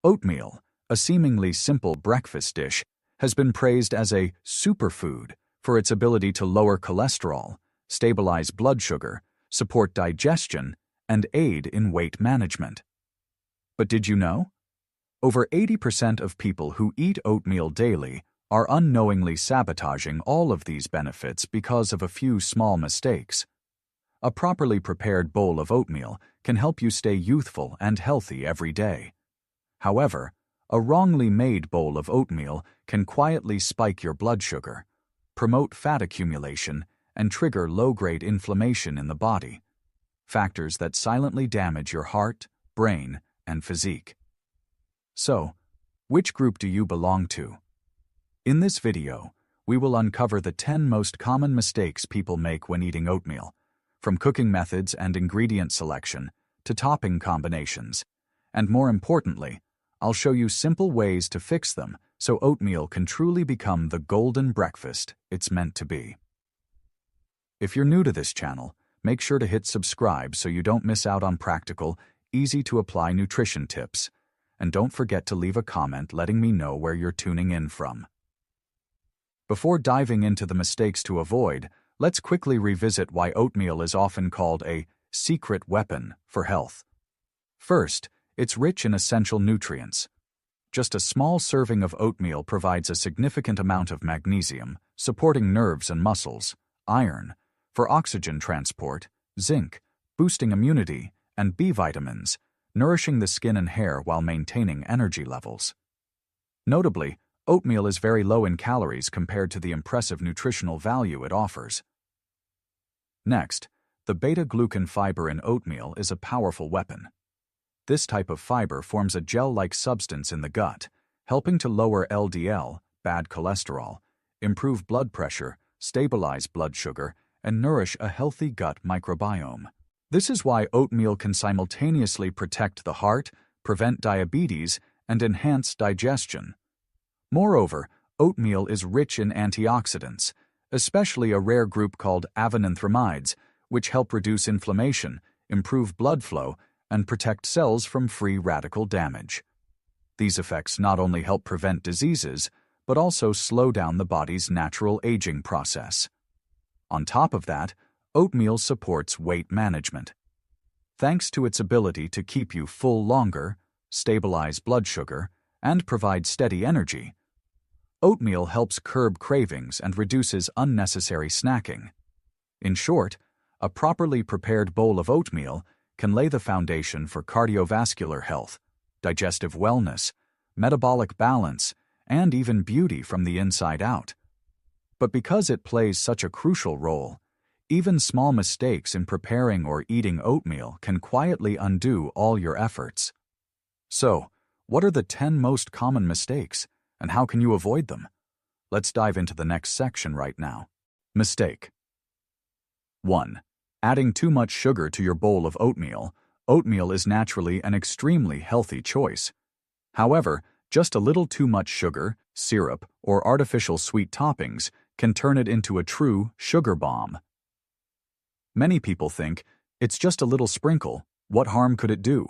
Oatmeal, a seemingly simple breakfast dish, has been praised as a superfood for its ability to lower cholesterol, stabilize blood sugar, support digestion, and aid in weight management. But did you know? Over 80% of people who eat oatmeal daily are unknowingly sabotaging all of these benefits because of a few small mistakes. A properly prepared bowl of oatmeal can help you stay youthful and healthy every day. However, a wrongly made bowl of oatmeal can quietly spike your blood sugar, promote fat accumulation, and trigger low-grade inflammation in the body, factors that silently damage your heart, brain, and physique. So, which group do you belong to? In this video, we will uncover the 10 most common mistakes people make when eating oatmeal, from cooking methods and ingredient selection to topping combinations, and more importantly, I'll show you simple ways to fix them so oatmeal can truly become the golden breakfast it's meant to be. If you're new to this channel, make sure to hit subscribe so you don't miss out on practical, easy-to-apply nutrition tips, and don't forget to leave a comment letting me know where you're tuning in from. Before diving into the mistakes to avoid, let's quickly revisit why oatmeal is often called a secret weapon for health. First, it's rich in essential nutrients. Just a small serving of oatmeal provides a significant amount of magnesium, supporting nerves and muscles, iron, for oxygen transport, zinc, boosting immunity, and B vitamins, nourishing the skin and hair while maintaining energy levels. Notably, oatmeal is very low in calories compared to the impressive nutritional value it offers. Next, the beta-glucan fiber in oatmeal is a powerful weapon. This type of fiber forms a gel-like substance in the gut, helping to lower LDL, bad cholesterol, improve blood pressure, stabilize blood sugar, and nourish a healthy gut microbiome. This is why oatmeal can simultaneously protect the heart, prevent diabetes, and enhance digestion. Moreover, oatmeal is rich in antioxidants, especially a rare group called avenanthramides, which help reduce inflammation, improve blood flow, and protect cells from free radical damage. These effects not only help prevent diseases, but also slow down the body's natural aging process. On top of that, oatmeal supports weight management. Thanks to its ability to keep you full longer, stabilize blood sugar, and provide steady energy, oatmeal helps curb cravings and reduces unnecessary snacking. In short, a properly prepared bowl of oatmeal can lay the foundation for cardiovascular health, digestive wellness, metabolic balance, and even beauty from the inside out. But because it plays such a crucial role, even small mistakes in preparing or eating oatmeal can quietly undo all your efforts. So, what are the 10 most common mistakes, and how can you avoid them? Let's dive into the next section right now. Mistake 1. Adding too much sugar to your bowl of oatmeal. Oatmeal is naturally an extremely healthy choice. However, just a little too much sugar, syrup, or artificial sweet toppings can turn it into a true sugar bomb. Many people think, it's just a little sprinkle, what harm could it do?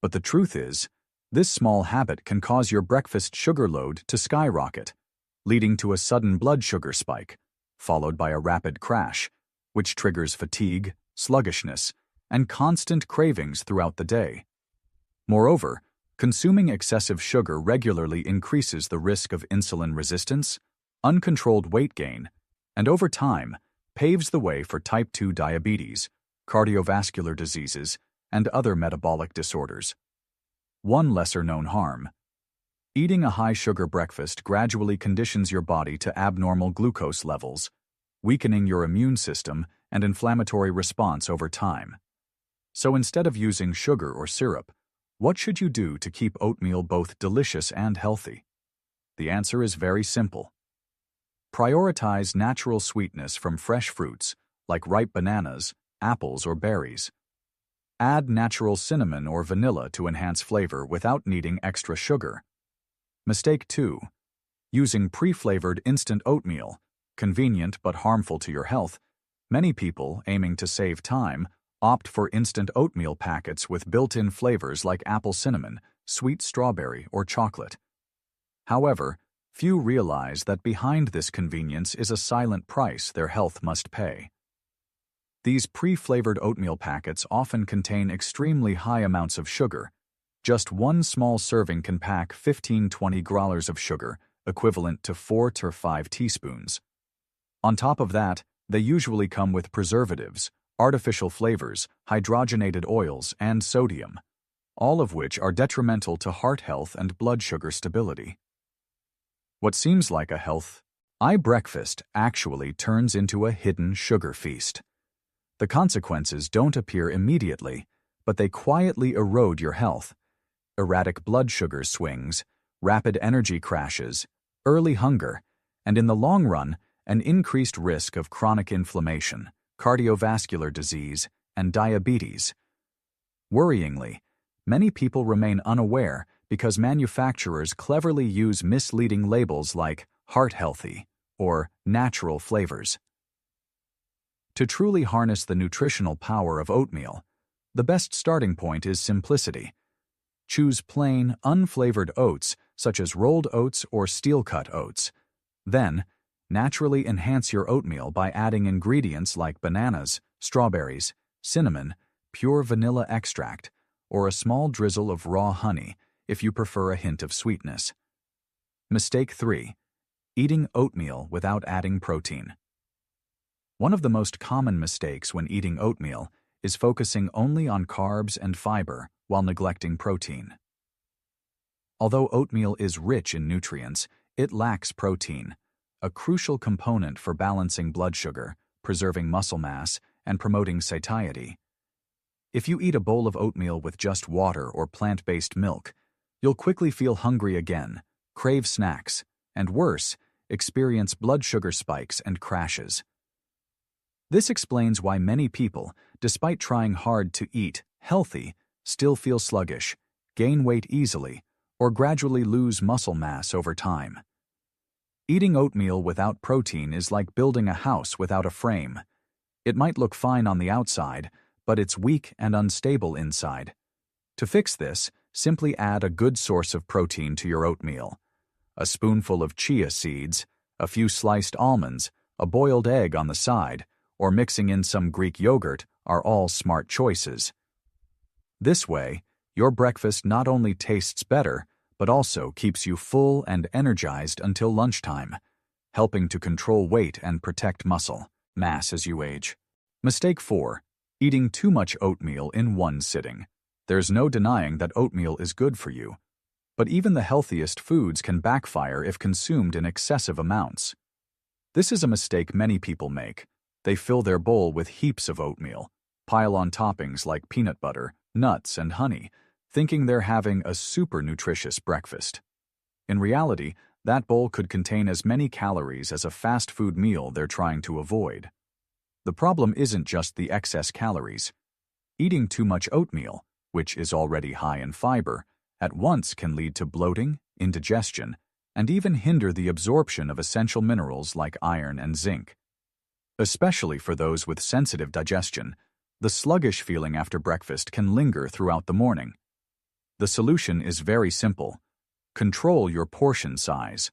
But the truth is, this small habit can cause your breakfast sugar load to skyrocket, leading to a sudden blood sugar spike, followed by a rapid crash, which triggers fatigue, sluggishness, and constant cravings throughout the day. Moreover, consuming excessive sugar regularly increases the risk of insulin resistance, uncontrolled weight gain, and over time, paves the way for type 2 diabetes, cardiovascular diseases, and other metabolic disorders. One lesser-known harm. Eating a high-sugar breakfast gradually conditions your body to abnormal glucose levels, weakening your immune system and inflammatory response over time. So instead of using sugar or syrup, what should you do to keep oatmeal both delicious and healthy? The answer is very simple. Prioritize natural sweetness from fresh fruits, like ripe bananas, apples, or berries. Add natural cinnamon or vanilla to enhance flavor without needing extra sugar. Mistake 2. Using pre-flavored instant oatmeal. Convenient but harmful to your health, many people, aiming to save time, opt for instant oatmeal packets with built-in flavors like apple cinnamon, sweet strawberry, or chocolate. However, few realize that behind this convenience is a silent price their health must pay. These pre-flavored oatmeal packets often contain extremely high amounts of sugar. Just one small serving can pack 15–20 grams of sugar, equivalent to 4 to 5 teaspoons. On top of that, they usually come with preservatives, artificial flavors, hydrogenated oils, and sodium, all of which are detrimental to heart health and blood sugar stability. What seems like a healthy breakfast actually turns into a hidden sugar feast. The consequences don't appear immediately, but they quietly erode your health. Erratic blood sugar swings, rapid energy crashes, early hunger, and in the long run, an increased risk of chronic inflammation, cardiovascular disease, and diabetes. Worryingly, many people remain unaware because manufacturers cleverly use misleading labels like heart healthy or natural flavors. To truly harness the nutritional power of oatmeal, the best starting point is simplicity. Choose plain, unflavored oats such as rolled oats or steel-cut oats. Then, naturally enhance your oatmeal by adding ingredients like bananas, strawberries, cinnamon, pure vanilla extract, or a small drizzle of raw honey if you prefer a hint of sweetness. Mistake 3. Eating oatmeal without adding protein. One of the most common mistakes when eating oatmeal is focusing only on carbs and fiber while neglecting protein. Although oatmeal is rich in nutrients, it lacks protein, a crucial component for balancing blood sugar, preserving muscle mass, and promoting satiety. If you eat a bowl of oatmeal with just water or plant-based milk, you'll quickly feel hungry again, crave snacks, and worse, experience blood sugar spikes and crashes. This explains why many people, despite trying hard to eat healthy, still feel sluggish, gain weight easily, or gradually lose muscle mass over time. Eating oatmeal without protein is like building a house without a frame. It might look fine on the outside, but it's weak and unstable inside. To fix this, simply add a good source of protein to your oatmeal. A spoonful of chia seeds, a few sliced almonds, a boiled egg on the side, or mixing in some Greek yogurt are all smart choices. This way, your breakfast not only tastes better, but also keeps you full and energized until lunchtime, helping to control weight and protect muscle mass as you age. Mistake 4. Eating too much oatmeal in one sitting. There's no denying that oatmeal is good for you, but even the healthiest foods can backfire if consumed in excessive amounts. This is a mistake many people make. They fill their bowl with heaps of oatmeal, pile on toppings like peanut butter, nuts, and honey, thinking they're having a super nutritious breakfast. In reality, that bowl could contain as many calories as a fast food meal they're trying to avoid. The problem isn't just the excess calories. Eating too much oatmeal, which is already high in fiber, at once can lead to bloating, indigestion, and even hinder the absorption of essential minerals like iron and zinc. Especially for those with sensitive digestion, the sluggish feeling after breakfast can linger throughout the morning. The solution is very simple. Control your portion size.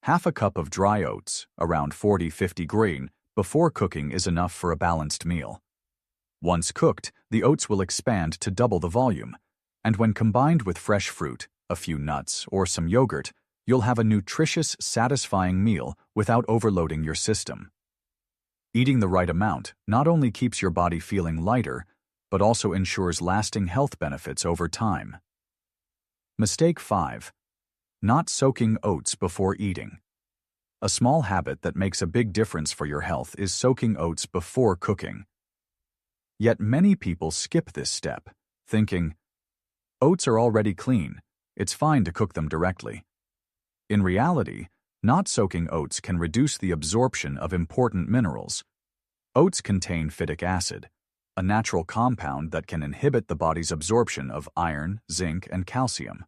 Half a cup of dry oats, around 40–50 grams, before cooking is enough for a balanced meal. Once cooked, the oats will expand to double the volume, and when combined with fresh fruit, a few nuts, or some yogurt, you'll have a nutritious, satisfying meal without overloading your system. Eating the right amount not only keeps your body feeling lighter, but also ensures lasting health benefits over time. Mistake 5. Not soaking oats before eating. A small habit that makes a big difference for your health is soaking oats before cooking. Yet many people skip this step, thinking, oats are already clean, it's fine to cook them directly. In reality, not soaking oats can reduce the absorption of important minerals. Oats contain phytic acid, a natural compound that can inhibit the body's absorption of iron, zinc, and calcium.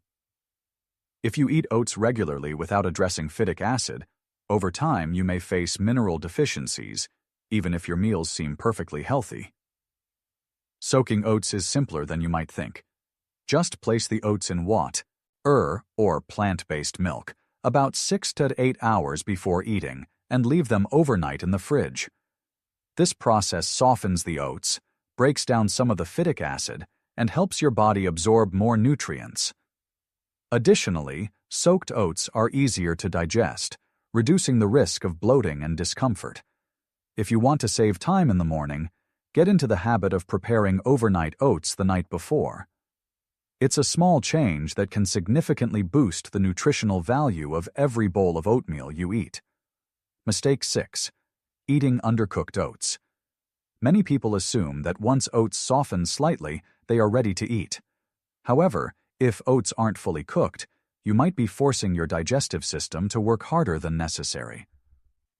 If you eat oats regularly without addressing phytic acid, over time you may face mineral deficiencies, even if your meals seem perfectly healthy. Soaking oats is simpler than you might think. Just place the oats in or plant-based milk about 6 to 8 hours before eating and leave them overnight in the fridge. This process softens the oats, breaks down some of the phytic acid, and helps your body absorb more nutrients. Additionally, soaked oats are easier to digest, reducing the risk of bloating and discomfort. If you want to save time in the morning, get into the habit of preparing overnight oats the night before. It's a small change that can significantly boost the nutritional value of every bowl of oatmeal you eat. Mistake 6. Eating undercooked oats. Many people assume that once oats soften slightly, they are ready to eat. However, if oats aren't fully cooked, you might be forcing your digestive system to work harder than necessary.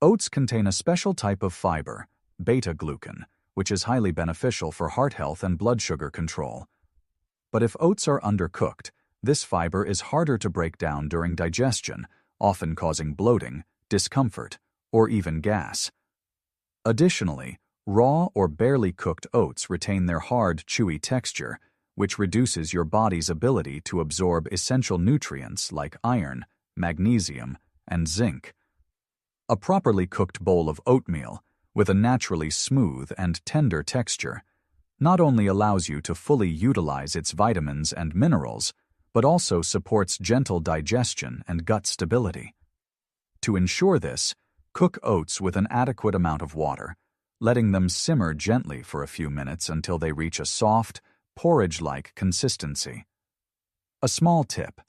Oats contain a special type of fiber, beta-glucan, which is highly beneficial for heart health and blood sugar control. But if oats are undercooked, this fiber is harder to break down during digestion, often causing bloating, discomfort, or even gas. Additionally, raw or barely cooked oats retain their hard, chewy texture, which reduces your body's ability to absorb essential nutrients like iron, magnesium, and zinc. A properly cooked bowl of oatmeal, with a naturally smooth and tender texture, not only allows you to fully utilize its vitamins and minerals, but also supports gentle digestion and gut stability. To ensure this, cook oats with an adequate amount of water, letting them simmer gently for a few minutes until they reach a soft, porridge-like consistency. A small tip: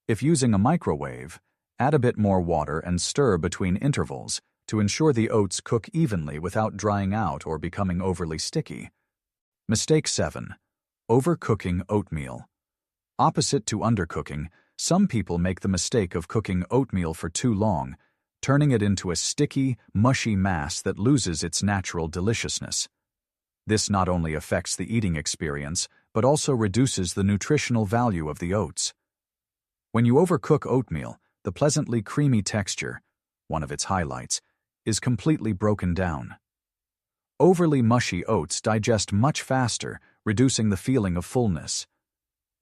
if using a microwave, add a bit more water and stir between intervals to ensure the oats cook evenly without drying out or becoming overly sticky. Mistake 7. Overcooking oatmeal. Opposite to undercooking, some people make the mistake of cooking oatmeal for too long, turning it into a sticky, mushy mass that loses its natural deliciousness. This not only affects the eating experience, but also reduces the nutritional value of the oats. When you overcook oatmeal, the pleasantly creamy texture, one of its highlights, is completely broken down. Overly mushy oats digest much faster, reducing the feeling of fullness.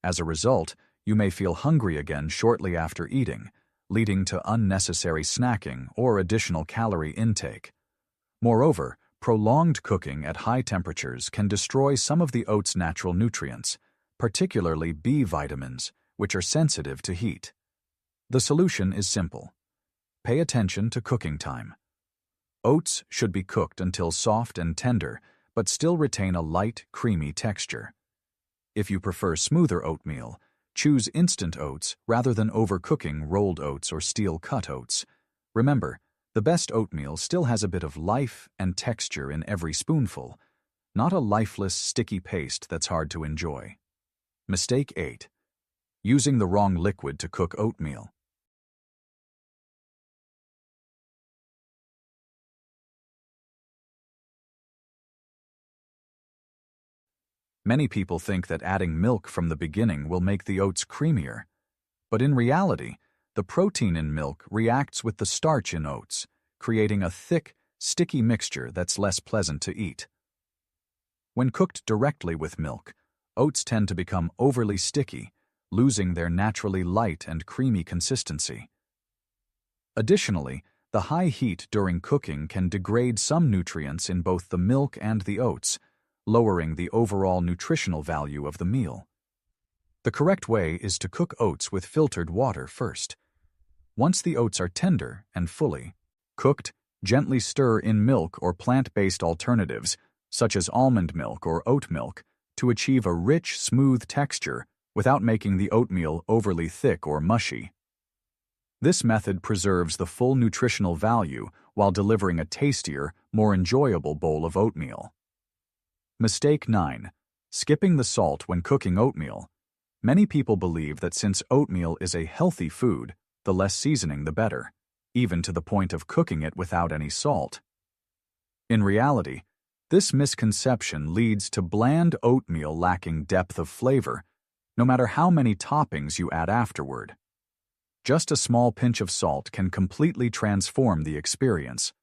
As a result, you may feel hungry again shortly after eating, leading to unnecessary snacking or additional calorie intake. Moreover, prolonged cooking at high temperatures can destroy some of the oats' natural nutrients, particularly B vitamins, which are sensitive to heat. The solution is simple. Pay attention to cooking time. Oats should be cooked until soft and tender, but still retain a light, creamy texture. If you prefer smoother oatmeal, choose instant oats rather than overcooking rolled oats or steel-cut oats. Remember, the best oatmeal still has a bit of life and texture in every spoonful, not a lifeless, sticky paste that's hard to enjoy. Mistake 8. Using the wrong liquid to cook oatmeal. Many people think that adding milk from the beginning will make the oats creamier. But in reality, the protein in milk reacts with the starch in oats, creating a thick, sticky mixture that's less pleasant to eat. When cooked directly with milk, oats tend to become overly sticky, losing their naturally light and creamy consistency. Additionally, the high heat during cooking can degrade some nutrients in both the milk and the oats, lowering the overall nutritional value of the meal. The correct way is to cook oats with filtered water first. Once the oats are tender and fully cooked, gently stir in milk or plant-based alternatives, such as almond milk or oat milk, to achieve a rich, smooth texture without making the oatmeal overly thick or mushy. This method preserves the full nutritional value while delivering a tastier, more enjoyable bowl of oatmeal. Mistake 9. Skipping the salt when cooking oatmeal. Many people believe that since oatmeal is a healthy food, the less seasoning the better, even to the point of cooking it without any salt. In reality, this misconception leads to bland oatmeal lacking depth of flavor, no matter how many toppings you add afterward. Just a small pinch of salt can completely transform the experience.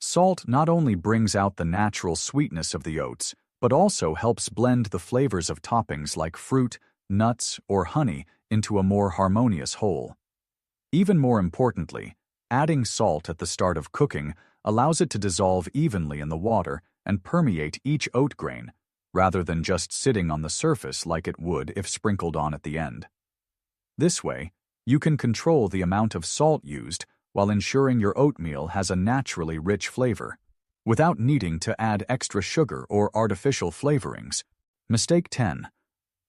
Salt not only brings out the natural sweetness of the oats, but also helps blend the flavors of toppings like fruit, nuts, or honey into a more harmonious whole. Even more importantly, adding salt at the start of cooking allows it to dissolve evenly in the water and permeate each oat grain, rather than just sitting on the surface like it would if sprinkled on at the end. This way, you can control the amount of salt used while ensuring your oatmeal has a naturally rich flavor, without needing to add extra sugar or artificial flavorings. Mistake 10.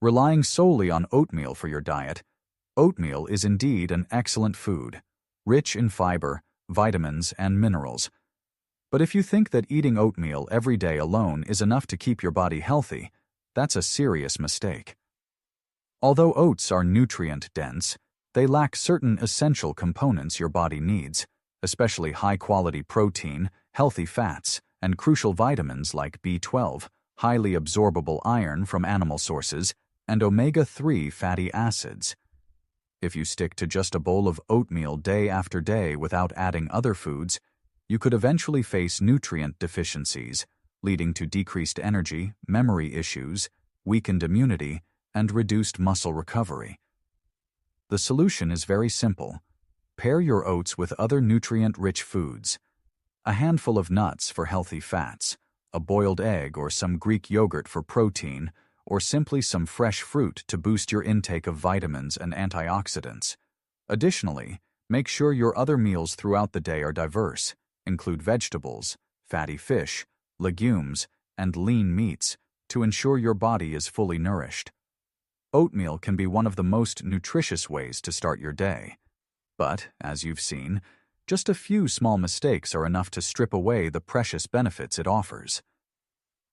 Relying solely on oatmeal for your diet. Oatmeal is indeed an excellent food, rich in fiber, vitamins, and minerals. But if you think that eating oatmeal every day alone is enough to keep your body healthy, that's a serious mistake. Although oats are nutrient-dense, they lack certain essential components your body needs, especially high-quality protein, healthy fats, and crucial vitamins like B12, highly absorbable iron from animal sources, and omega-3 fatty acids. If you stick to just a bowl of oatmeal day after day without adding other foods, you could eventually face nutrient deficiencies, leading to decreased energy, memory issues, weakened immunity, and reduced muscle recovery. The solution is very simple. Pair your oats with other nutrient-rich foods. A handful of nuts for healthy fats, a boiled egg or some Greek yogurt for protein, or simply some fresh fruit to boost your intake of vitamins and antioxidants. Additionally, make sure your other meals throughout the day are diverse. Include vegetables, fatty fish, legumes, and lean meats to ensure your body is fully nourished. Oatmeal can be one of the most nutritious ways to start your day. But, as you've seen, just a few small mistakes are enough to strip away the precious benefits it offers.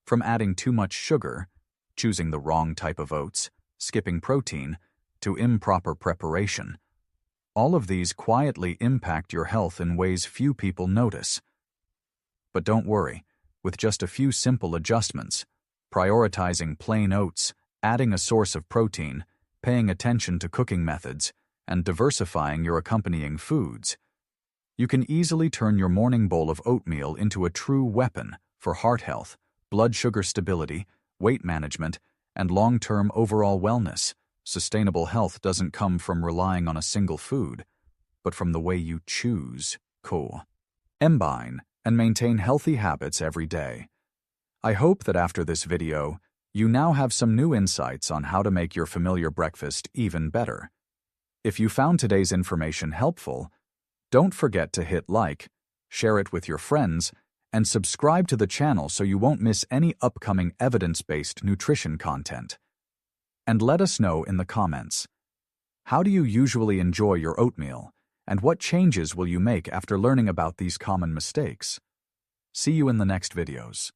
From adding too much sugar, choosing the wrong type of oats, skipping protein, to improper preparation, all of these quietly impact your health in ways few people notice. But don't worry, with just a few simple adjustments, prioritizing plain oats, adding a source of protein, paying attention to cooking methods, and diversifying your accompanying foods, you can easily turn your morning bowl of oatmeal into a true weapon for heart health, blood sugar stability, weight management, and long-term overall wellness. Sustainable health doesn't come from relying on a single food, but from the way you choose, combine, and maintain healthy habits every day. I hope that after this video, you now have some new insights on how to make your familiar breakfast even better. If you found today's information helpful, don't forget to hit like, share it with your friends, and subscribe to the channel so you won't miss any upcoming evidence-based nutrition content. And let us know in the comments, how do you usually enjoy your oatmeal, and what changes will you make after learning about these common mistakes? See you in the next videos.